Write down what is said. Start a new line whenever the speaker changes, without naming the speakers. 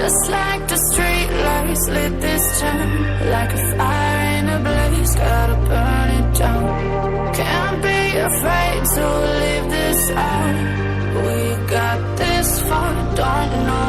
Just like the street lights lit this town, like a fire in a blaze, gotta burn it down. Can't be afraid to leave this out. We got this far, don't know